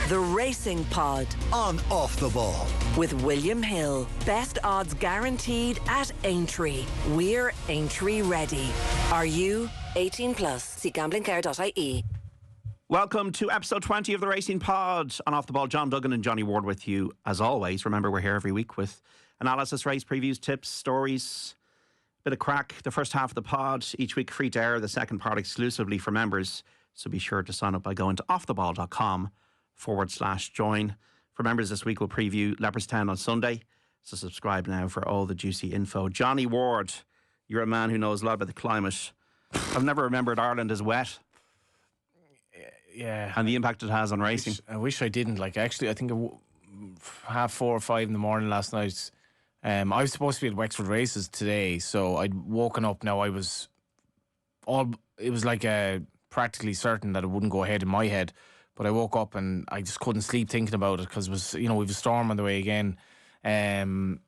The Racing Pod on Off the Ball. with William Hill. Best odds guaranteed at Aintree. We're Aintree ready. Are you? 18 plus. See gamblingcare.ie. Welcome to episode 20 of the Racing Pod on Off the Ball. John Duggan and Johnny Ward with you as always. Remember, we're here every week with analysis, race previews, tips, stories, bit of crack. The first half of the pod each week free to air. The second part exclusively for members. So be sure to sign up by going to offtheball.com/join. For members this week, we'll preview Leopardstown on Sunday. So subscribe now for all the juicy info. Johnny Ward, you're a man who knows a lot about the climate. I've never remembered Ireland as wet. Yeah. And the impact it has on racing. I wish I didn't. Like, actually, I think 4:30 or 5 in the morning last night, I was supposed to be at Wexford races today, so I'd woken up. Now it was like practically certain that it wouldn't go ahead in my head, but I woke up and I just couldn't sleep thinking about it because it was, we have a storm on the way again. And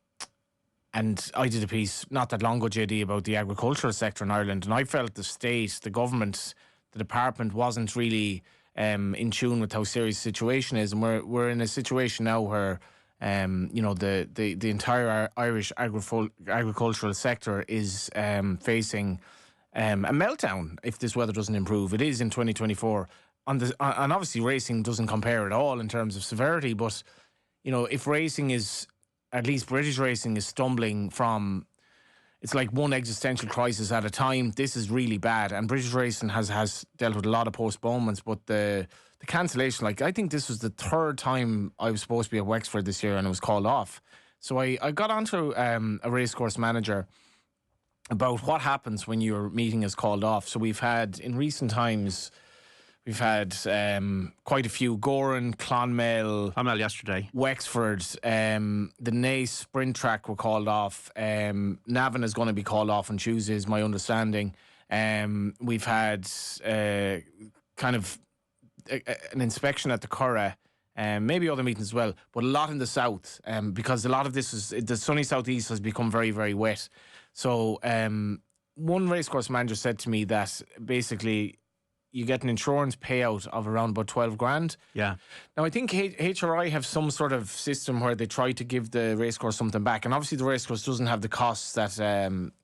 I did a piece not that long ago, JD, about the agricultural sector in Ireland, and I felt the state, the government, the department wasn't really in tune with how serious the situation is, and we're in a situation now where the entire Irish agricultural sector is facing a meltdown if this weather doesn't improve. It is in 2024, and obviously racing doesn't compare at all in terms of severity. But if racing is, at least British racing, is stumbling from, it's like one existential crisis at a time. This is really bad, and British racing has dealt with a lot of postponements. But the cancellation, I think this was the third time I was supposed to be at Wexford this year, and it was called off. So I got onto a racecourse manager about what happens when your meeting is called off. So we've had, in recent times, quite a few. Goran, Clonmel yesterday. Wexford, the Nace sprint track were called off. Navan is going to be called off on Tuesday, is my understanding. We've had kind of an inspection at the Kura, maybe other meetings as well, but a lot in the south, because a lot of this is, the sunny southeast has become very, very wet. So one racecourse manager said to me that basically you get an insurance payout of around about 12 grand. Yeah. Now, I think HRI have some sort of system where they try to give the racecourse something back. And obviously the racecourse doesn't have the costs that,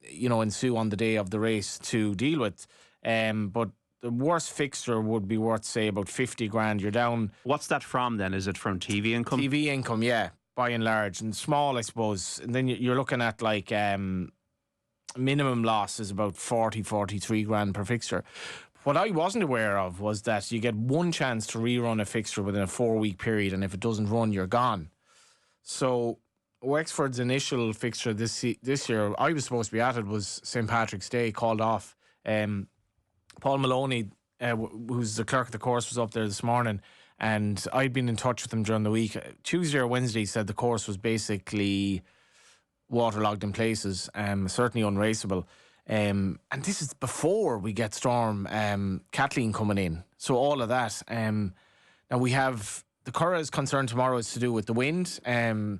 ensue on the day of the race to deal with. But the worst fixture would be worth, say, about 50 grand. You're down. What's that from then? Is it from TV income? TV income, yeah, by and large. And small, I suppose. And then you're looking at minimum loss is about 43 grand per fixture. What I wasn't aware of was that you get one chance to rerun a fixture within a 4-week period, and if it doesn't run, you're gone. So Wexford's initial fixture this year, I was supposed to be at it, was St. Patrick's Day, called off. Paul Maloney, who's the clerk of the course, was up there this morning, and I'd been in touch with him during the week. Tuesday or Wednesday, he said the course was basically waterlogged in places, certainly unraceable. And this is before we get Storm Kathleen coming in. So all of that. Now we have, the Curra's concern tomorrow is to do with the wind. There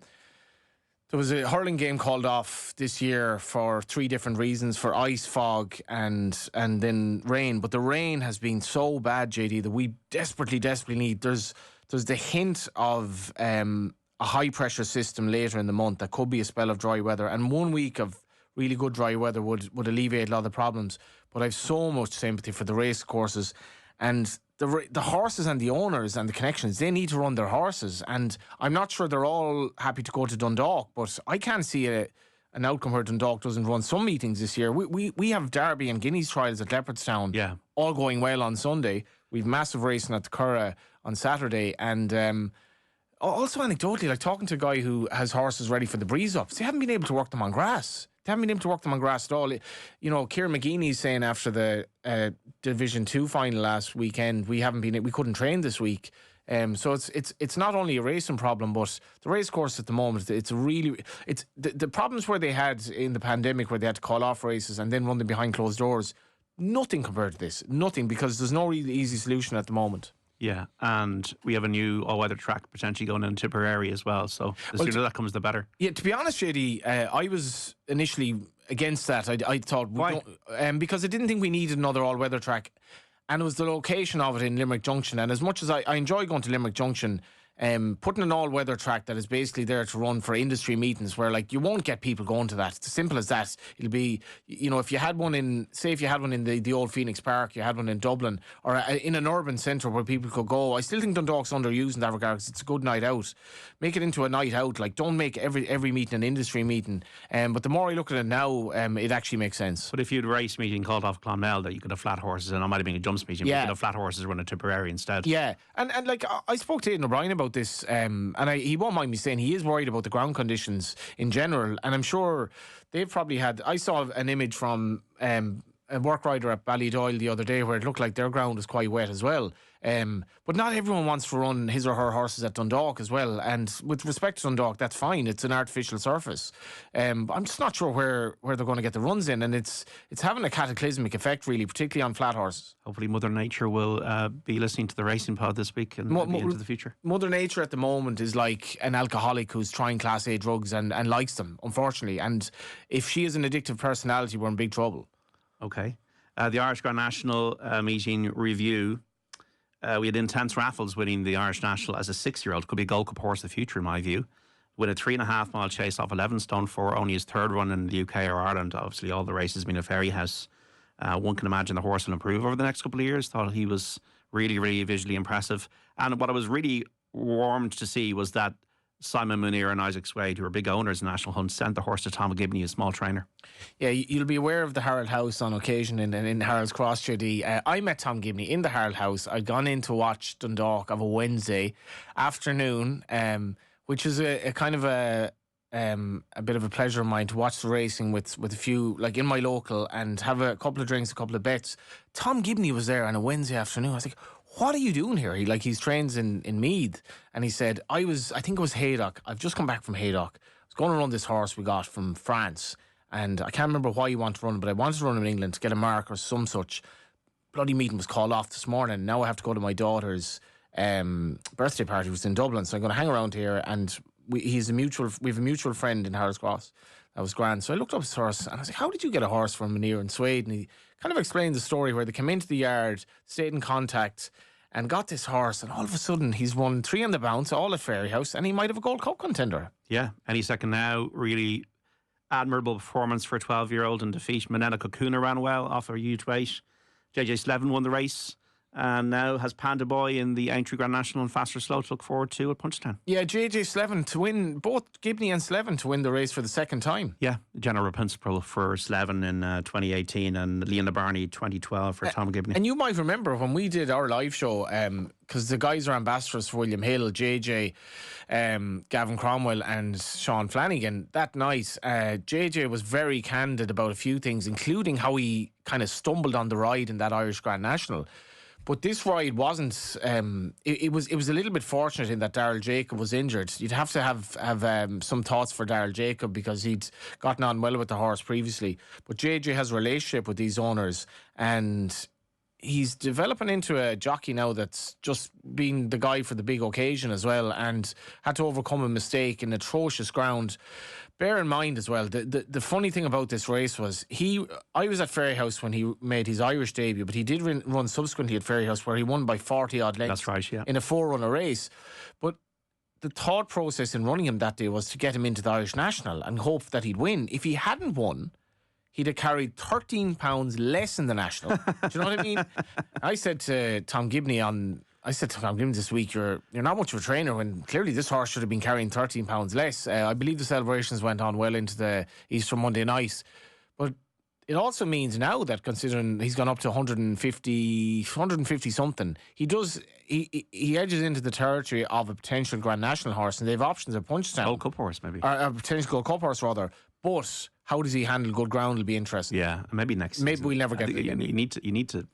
was a hurling game called off this year for 3 different reasons, for ice, fog and then rain. But the rain has been so bad, JD, that we desperately need. There's the hint of a high pressure system later in the month that could be a spell of dry weather, and 1 week of really good dry weather would alleviate a lot of the problems. But I have so much sympathy for the race courses, and the horses and the owners and the connections. They need to run their horses, and I'm not sure they're all happy to go to Dundalk, but I can't see an outcome where Dundalk doesn't run some meetings this year. We have Derby and Guineas trials at Leopardstown, all going well on Sunday. We've massive racing at the Curra on Saturday, and also anecdotally, talking to a guy who has horses ready for the breeze ups, they haven't been able to work them on grass. They haven't been able to work them on grass at all. Kieran McGeeney's saying after the Division 2 final last weekend, we couldn't train this week. So it's not only a racing problem, but the race course at the moment, it's the problems where they had in the pandemic, where they had to call off races and then run them behind closed doors. Nothing compared to this. Nothing, because there's no really easy solution at the moment. Yeah, and we have a new all-weather track potentially going in Tipperary as well, so the sooner that comes, the better. Yeah, to be honest, JD, I was initially against that. I thought, why? Because I didn't think we needed another all-weather track. And it was the location of it in Limerick Junction. And as much as I enjoy going to Limerick Junction, putting an all-weather track that is basically there to run for industry meetings where, like, you won't get people going to that. It's as simple as that. It'll be, if you had one in, say if you had one in the old Phoenix Park, you had one in Dublin, or in an urban centre where people could go. I still think Dundalk's underused in that regard because it's a good night out. Make it into a night out. Like, don't make every meeting an industry meeting. But the more I look at it now, it actually makes sense. But if you'd a race meeting called off Clonmel that you could have flat horses, and it might have been a jumps meeting, but you could have flat horses run a Tipperary instead. Yeah, and like I spoke to Aidan O'Brien about this, and he won't mind me saying he is worried about the ground conditions in general, and I'm sure they've probably had. I saw an image from a work rider at Ballydoyle the other day where it looked like their ground was quite wet as well. But not everyone wants to run his or her horses at Dundalk as well. And with respect to Dundalk, that's fine. It's an artificial surface. I'm just not sure where they're going to get the runs in. And it's having a cataclysmic effect, really, particularly on flat horses. Hopefully Mother Nature will be listening to the Racing Pod this week and maybe into the future. Mother Nature at the moment is like an alcoholic who's trying Class A drugs and likes them, unfortunately. And if she is an addictive personality, we're in big trouble. Okay. The Irish Grand National meeting review. We had Intense Raffles winning the Irish National as a 6-year-old. Could be a Gold Cup horse of the future, in my view. With a 3.5 mile chase off 11 stone 4, only his third run in the UK or Ireland. Obviously, all the races been a fairy house. One can imagine the horse will improve over the next couple of years. Thought he was really, really visually impressive. And what I was really warmed to see was that Simon Munir and Isaac Swade, who are big owners in National Hunt, sent the horse to Tom Gibney, a small trainer. Yeah, you'll be aware of the Harold House on occasion in Harold's Cross, Judy. I met Tom Gibney in the Harold House. I'd gone in to watch Dundalk of a Wednesday afternoon, which is a kind of a bit of a pleasure of mine to watch the racing with a few, like in my local, and have a couple of drinks, a couple of bets. Tom Gibney was there on a Wednesday afternoon. I was like, what are you doing here? He's trains in Meath, and he said, I think it was Haydock. I've just come back from Haydock. I was going to run this horse we got from France, and I can't remember why you want to run it, but I wanted to run him in England to get a mark or some such. Bloody meeting was called off this morning. Now I have to go to my daughter's birthday party, which was in Dublin, so I'm going to hang around here, and we have a mutual friend in Harold's Cross. That was grand. So I looked up his horse and I was like, how did you get a horse from Munir and Swade? And he kind of explained the story where they came into the yard, stayed in contact, and got this horse, and all of a sudden he's won 3 on the bounce, all at Fairyhouse, and he might have a Gold Cup contender. Yeah, any second now. Really admirable performance for a 12-year-old in defeat. Manena Kokuna ran well off a huge weight. JJ Slevin won the race, and now has Panda Boy in the Aintree Grand National and Faster Slow to look forward to at Punchestown. Yeah, JJ Slevin to win, both Gibney and Slevin to win the race for the second time. Yeah, general principal for Slevin in 2018 and Leona Barney 2012 for Tom Gibney. And you might remember when we did our live show, because the guys are ambassadors for William Hill, JJ, Gavin Cromwell and Sean Flanagan. That night, JJ was very candid about a few things, including how he kind of stumbled on the ride in that Irish Grand National. But this ride wasn't. It was a little bit fortunate in that Daryl Jacob was injured. You'd have to have some thoughts for Daryl Jacob because he'd gotten on well with the horse previously. But JJ has a relationship with these owners, and he's developing into a jockey now that's just been the guy for the big occasion as well, and had to overcome a mistake in atrocious ground. Bear in mind as well, the funny thing about this race was I was at Fairyhouse when he made his Irish debut, but he did run subsequently at Fairyhouse where he won by 40 odd lengths. That's right, yeah. In a 4-runner race. But the thought process in running him that day was to get him into the Irish National and hope that he'd win. If he hadn't won, he'd have carried 13 pounds less in the National. Do you know what I mean? I said to Tom Gibney this week, you're not much of a trainer when clearly this horse should have been carrying 13 pounds less. I believe the celebrations went on well into the Easter Monday night. But it also means now that considering he's gone up to 150 something, he edges into the territory of a potential Grand National horse, and they have options at Punchestown. Gold Cup horse, maybe. Or a potential Gold Cup horse, rather. But how does he handle good ground will be interesting. Yeah, maybe next Maybe season. we'll never get there. You need to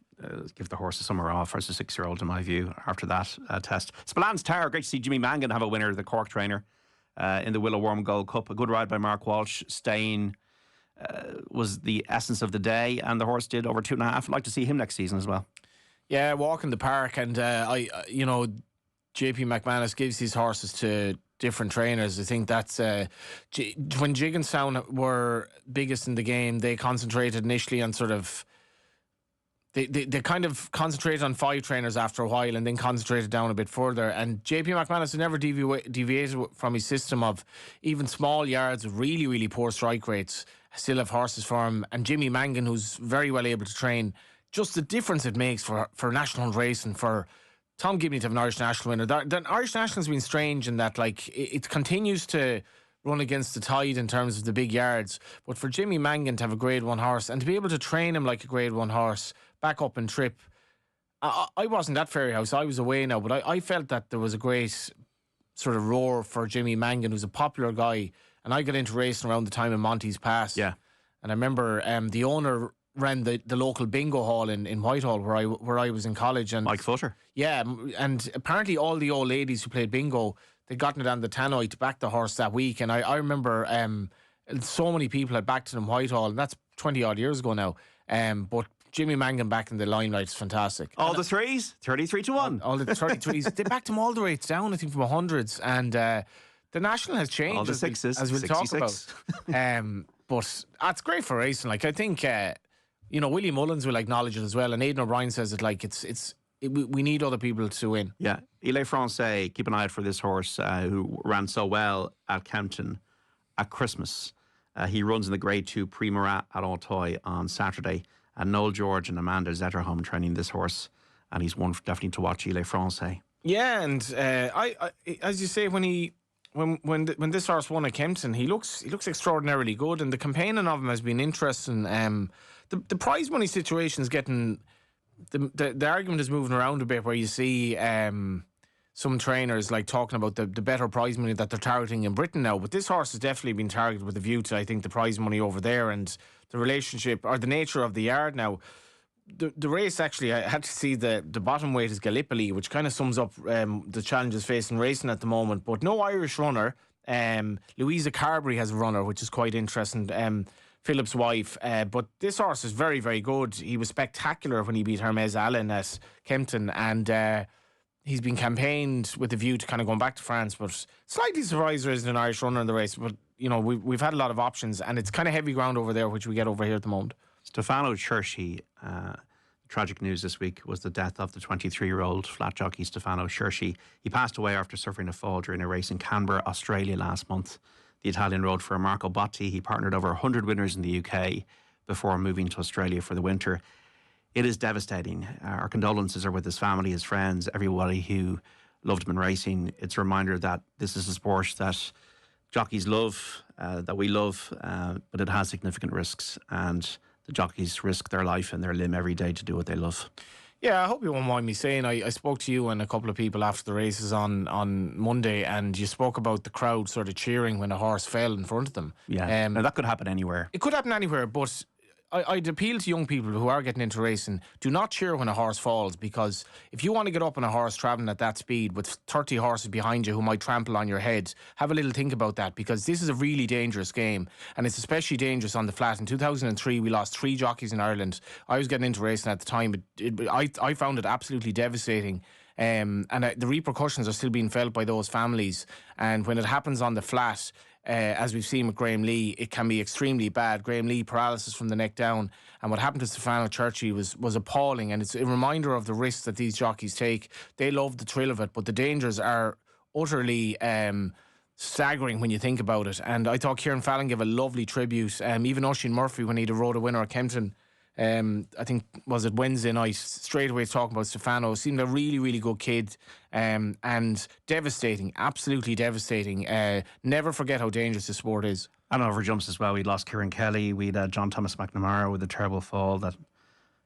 give the horse a summer off as a 6-year-old, in my view, after that test. Spillane Tower, great to see Jimmy Mangan have a winner, the Cork trainer, in the Willow Worm Gold Cup. A good ride by Mark Walsh. Staying was the essence of the day, and the horse did over 2.5. I'd like to see him next season as well. Yeah, walk in the park, and JP McManus gives these horses to different trainers. I think that's when Jigginstown were biggest in the game, they concentrated initially on sort of They kind of concentrated on 5 trainers after a while and then concentrated down a bit further. And JP McManus never deviated from his system of even small yards with really, really poor strike rates, still have horses for him. And Jimmy Mangan, who's very well able to train, just the difference it makes for national racing, for Tom Gibney to have an Irish national winner. The Irish national has been strange in that, like, it continues to run against the tide in terms of the big yards. But for Jimmy Mangan to have a Grade 1 horse and to be able to train him like a Grade 1 horse, back up and trip. I wasn't at Fairyhouse. I was away now, but I felt that there was a great sort of roar for Jimmy Mangan, who's a popular guy. And I got into racing around the time of Monty's Pass. Yeah. And I remember the owner ran the local bingo hall in Whitehall where I was in college. And Mike Futter. Yeah, and apparently all the old ladies who played bingo, they'd gotten it on the tannoy to back the horse that week. And I remember so many people had backed it in Whitehall, and that's 20 odd years ago now. But Jimmy Mangan back in the limelight is fantastic. All the threes, 33-1. All the 33s. They backed him all the rates down, I think, from hundreds. And the national has changed. All the sixes, as we'll 66. talk about. But that's great for racing. Like, I think, Willie Mullins will acknowledge it as well. And Aidan O'Brien says it like we need other people to win. Yeah. Ile Francais, keep an eye out for this horse who ran so well at Kempton at Christmas. He runs in the Grade 2 Prix Marat at Auteuil on Saturday. And Noel George and Amanda Zetterholm training this horse, and he's one definitely to watch. Ile Francais. Yeah, and I as you say, when this horse won at Kempton, he looks extraordinarily good, and the campaigning of him has been interesting. The prize money situation is getting the argument is moving around a bit, where you see some trainers like talking about the better prize money that they're targeting in Britain now. But this horse has definitely been targeted with a view to, I think, the prize money over there and the relationship or the nature of the yard now. The race, actually, I had to see the bottom weight is Gallipoli, which kind of sums up the challenges facing racing at the moment. But no Irish runner. Louisa Carberry has a runner, which is quite interesting. Philip's wife. But this horse is very, very good. He was spectacular when he beat Hermes Allen at Kempton, and he's been campaigned with a view to kind of going back to France, but slightly surprised there isn't an Irish runner in the race. But, we've had a lot of options, and it's kind of heavy ground over there, which we get over here at the moment. Stefano Chershi, tragic news this week was the death of the 23-year-old flat jockey Stefano Chershi. He passed away after suffering a fall during a race in Canberra, Australia last month. The Italian rode for Marco Botti. He partnered over 100 winners in the UK before moving to Australia for the winter. It is devastating. Our condolences are with his family, his friends, everybody who loved him in racing. It's a reminder that this is a sport that jockeys love, that we love, but it has significant risks, and the jockeys risk their life and their limb every day to do what they love. Yeah, I hope you won't mind me saying, I spoke to you and a couple of people after the races on Monday, and you spoke about the crowd sort of cheering when a horse fell in front of them. Yeah, now that could happen anywhere. It could happen anywhere, but I'd appeal to young people who are getting into racing, do not cheer when a horse falls, because if you want to get up on a horse travelling at that speed with 30 horses behind you who might trample on your head, have a little think about that, because this is a really dangerous game, and it's especially dangerous on the flat. In 2003, we lost 3 jockeys in Ireland. I was getting into racing at the time, but I found it absolutely devastating. The repercussions are still being felt by those families, and when it happens on the flat, as we've seen with Graham Lee, it can be extremely bad. Graham Lee, paralysis from the neck down, and what happened to Stefano Chershi was appalling, and it's a reminder of the risks that these jockeys take. They love the thrill of it, but the dangers are utterly staggering when you think about it. And I thought Kieran Fallon gave a lovely tribute. Even Oisin Murphy, when he'd rode a winner at Kempton, I think, was it Wednesday night, straight away talking about Stefano. Seemed a really, really good kid, and devastating, absolutely devastating. Never forget how dangerous the sport is. And over jumps as well, we lost Kieran Kelly, we had John Thomas McNamara with a terrible fall that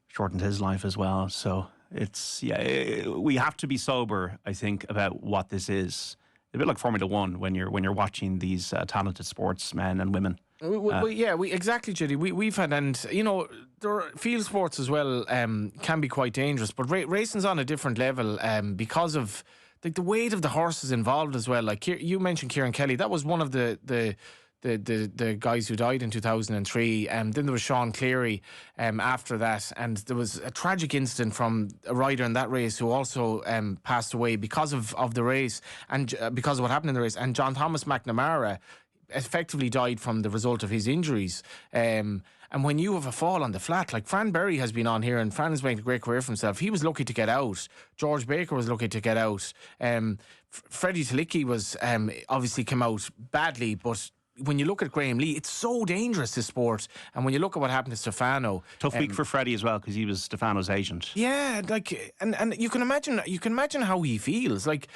shortened his life as well. So it's, we have to be sober, I think, about what this is. A bit like Formula One when you're watching these talented sportsmen and women. We exactly, Judy. We've had, and there are field sports as well can be quite dangerous, but racing's on a different level because of the weight of the horses involved as well. Like you mentioned Kieran Kelly, that was one of the guys who died in 2003. Then there was Sean Cleary after that, and there was a tragic incident from a rider in that race who also passed away because of the race and because of what happened in the race. And John Thomas McNamara effectively died from the result of his injuries. And when you have a fall on the flat, like Fran Berry has been on here, and Fran has made a great career for himself. He was lucky to get out. George Baker was lucky to get out. Freddie Talicki was obviously came out badly, but when you look at Graham Lee, it's so dangerous, this sport. And when you look at what happened to Stefano, Tough week for Freddie as well, because he was Stefano's agent. yeah, like, and you can imagine how he feels. Like,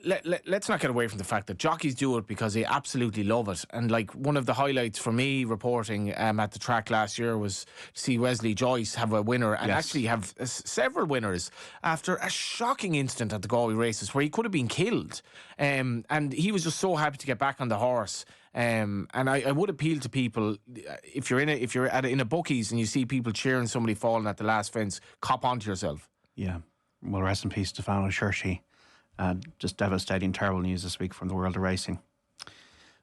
let's not get away from the fact that jockeys do it because they absolutely love it. And like, one of the highlights for me reporting at the track last year was to see Wesley Joyce have a winner, and actually have several winners after a shocking incident at the Galway races where he could have been killed. And he was just so happy to get back on the horse. And I would appeal to people, if you're in a bookies and you see people cheering somebody falling at the last fence, cop onto yourself. Yeah. Well, rest in peace, Stefano Scherchi. Just devastating, terrible news this week from the world of racing.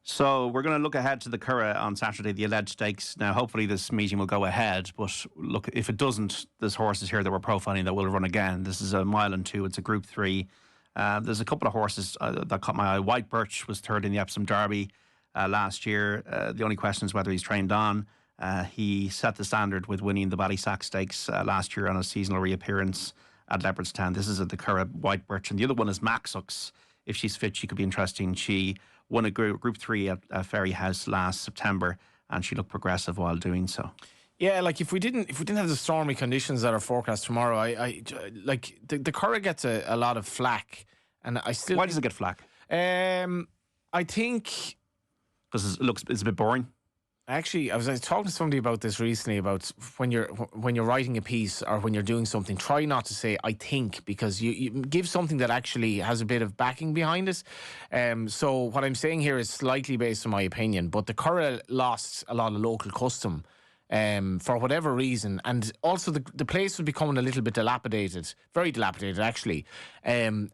So we're going to look ahead to the Kura on Saturday, the alleged stakes. Now, hopefully this meeting will go ahead, but look, if it doesn't, there's horses here that we're profiling that will run again. This is a 1.2 mile. It's a Group 3. There's a couple of horses that caught my eye. White Birch was third in the Epsom Derby last year. The only question is whether he's trained on. He set the standard with winning the Ballysack Stakes last year on a seasonal reappearance at Leopardstown. This is at the Kura White Birch. And the other one is Maxux. If she's fit, she could be interesting. She won a Group 3 at Ferry House last September, and she looked progressive while doing so. Yeah, like if we didn't have the stormy conditions that are forecast tomorrow, I like the Kura gets a lot of flack, and I still. Why does it get flack? I think because it's a bit boring. Actually, I was talking to somebody about this recently, about when you're writing a piece or when you're doing something, try not to say "I think," because you give something that actually has a bit of backing behind it. So what I'm saying here is slightly based on my opinion, but the Kura lost a lot of local custom for whatever reason, and also the place was becoming a little bit dilapidated, very dilapidated actually, and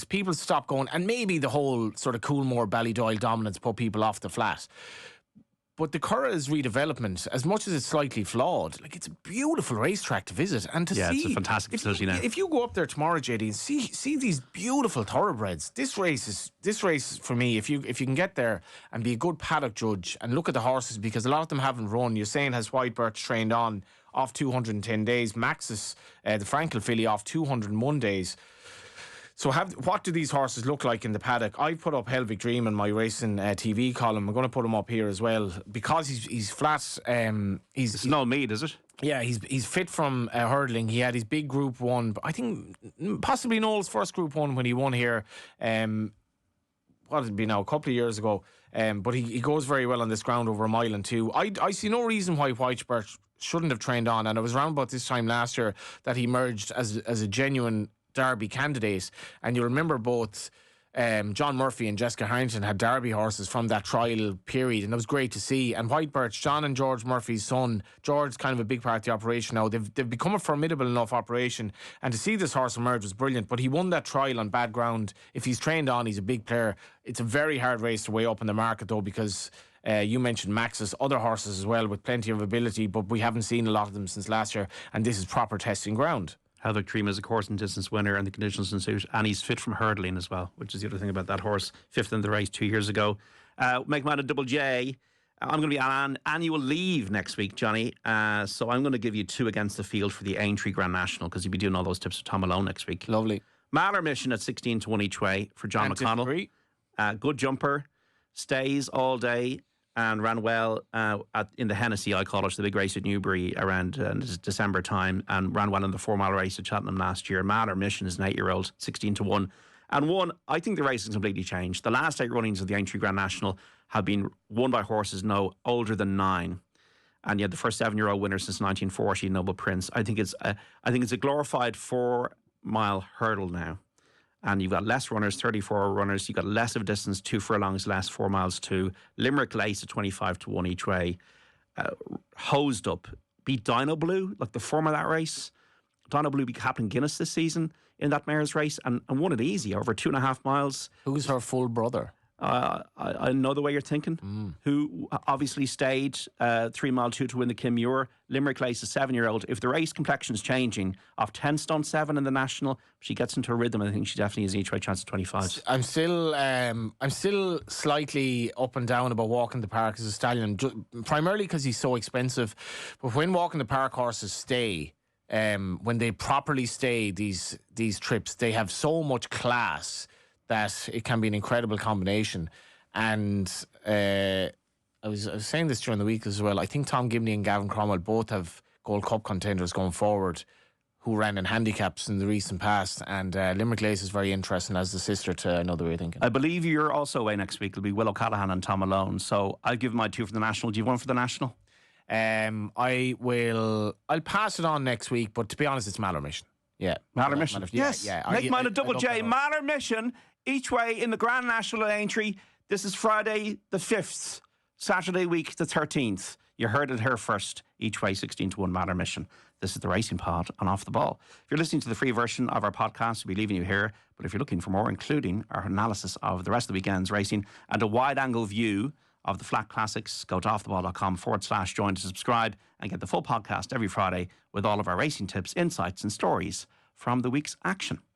people stopped going, and maybe the whole sort of Coolmore Ballydoyle dominance put people off the flat. But the Kura's redevelopment, as much as it's slightly flawed, like, it's a beautiful racetrack to visit, and to see. Yeah, it's a fantastic facility now. If you go up there tomorrow, JD, and see these beautiful thoroughbreds, this race for me. If you can get there and be a good paddock judge and look at the horses, because a lot of them haven't run. You're saying, has White Birch trained on off 210 days? Maxus, the Frankel filly, off 201 days. So what do these horses look like in the paddock? I put up Helvig Dream in my racing TV column. I'm going to put him up here as well because he's flat. It's no Mead, is it? Yeah, he's fit from hurdling. He had his big Group 1. I think possibly Noel's first Group 1 when he won here. What has it been now? A couple of years ago. But he goes very well on this ground over 1.2 miles. I see no reason why White Birch shouldn't have trained on. And it was around about this time last year that he emerged as a genuine Derby candidate, and you remember both John Murphy and Jessica Harrington had Derby horses from that trial period, and it was great to see. And White Birch, John and George Murphy's son, George's kind of a big part of the operation now. They've become a formidable enough operation, and to see this horse emerge was brilliant. But he won that trial on bad ground. If he's trained on, he's a big player. It's a very hard race to weigh up in the market though, because you mentioned Max's, other horses as well with plenty of ability, but we haven't seen a lot of them since last year, and this is proper testing ground. Helvig Dream is a course and distance winner, and the conditions ensued, and he's fit from hurdling as well, which is the other thing about that horse. 5th in the race 2 years ago. Make mine a Double J. I'm going to be on annual leave next week, Johnny. So I'm going to give you 2 against the field for the Aintree Grand National, because you'll be doing all those tips with Tom Malone next week. Lovely. Mahler Mission at 16 to 1 each way for John McConnell. Good jumper, stays all day, and ran well in the Hennessy, I call it, the big race at Newbury around December time, and ran well in the 4 mile race at Cheltenham last year. Mahler Mission is an 8-year-old, 16 to 1. And one, I think the race has completely changed. The last 8 runnings of the Aintree Grand National have been won by horses no older than 9. And yet the first 7-year-old winner since 1940, Noble Prince. I think it's a glorified 4 mile hurdle now. And you've got less runners, 34 runners. You've got less of a distance, 2 furlongs less, 4 miles 2. Limerick Lace at 25 to 1 each way. Hosed up. Beat Dino Blue, like the form of that race. Dino Blue beat Captain Guinness this season in that mare's race and won it easy over 2.5 miles. Who's her full brother? I know the way you're thinking. Who obviously stayed 3 mile 2 to win the Kim Muir. Limerick Lace, a 7-year-old. If the race complexion is changing, off 10 stone 7 in the national, she gets into a rhythm. I think she definitely has an each way chance of 25. I'm still slightly up and down about Walk in the Park as a stallion, primarily because he's so expensive. But when Walk in the Park horses stay, when they properly stay these trips, they have so much class that it can be an incredible combination. And I was saying this during the week as well. I think Tom Gibney and Gavin Cromwell both have Gold Cup contenders going forward who ran in handicaps in the recent past. And Limerick Lace is very interesting as the sister to Another Way of Thinking. I believe you're also away next week. It'll be Will O'Callaghan and Tom Malone. So I'll give my 2 for the national. Do you have one for the national? I'll pass it on next week, but to be honest, it's Mallow Mission. Yeah. Mallow Mission. Yes. Yeah. Make mine a double J. Mallow Mission, each way in the Grand National at Aintree. This is Friday the 5th, Saturday week the 13th. You heard it here first. Each way 16 to 1 Mallow Mission. This is the Racing Pod on Off the Ball. If you're listening to the free version of our podcast, we'll be leaving you here. But if you're looking for more, including our analysis of the rest of the weekend's racing and a wide-angle view of the Flat Classics, go to offtheball.com/join to subscribe and get the full podcast every Friday with all of our racing tips, insights and stories from the week's action.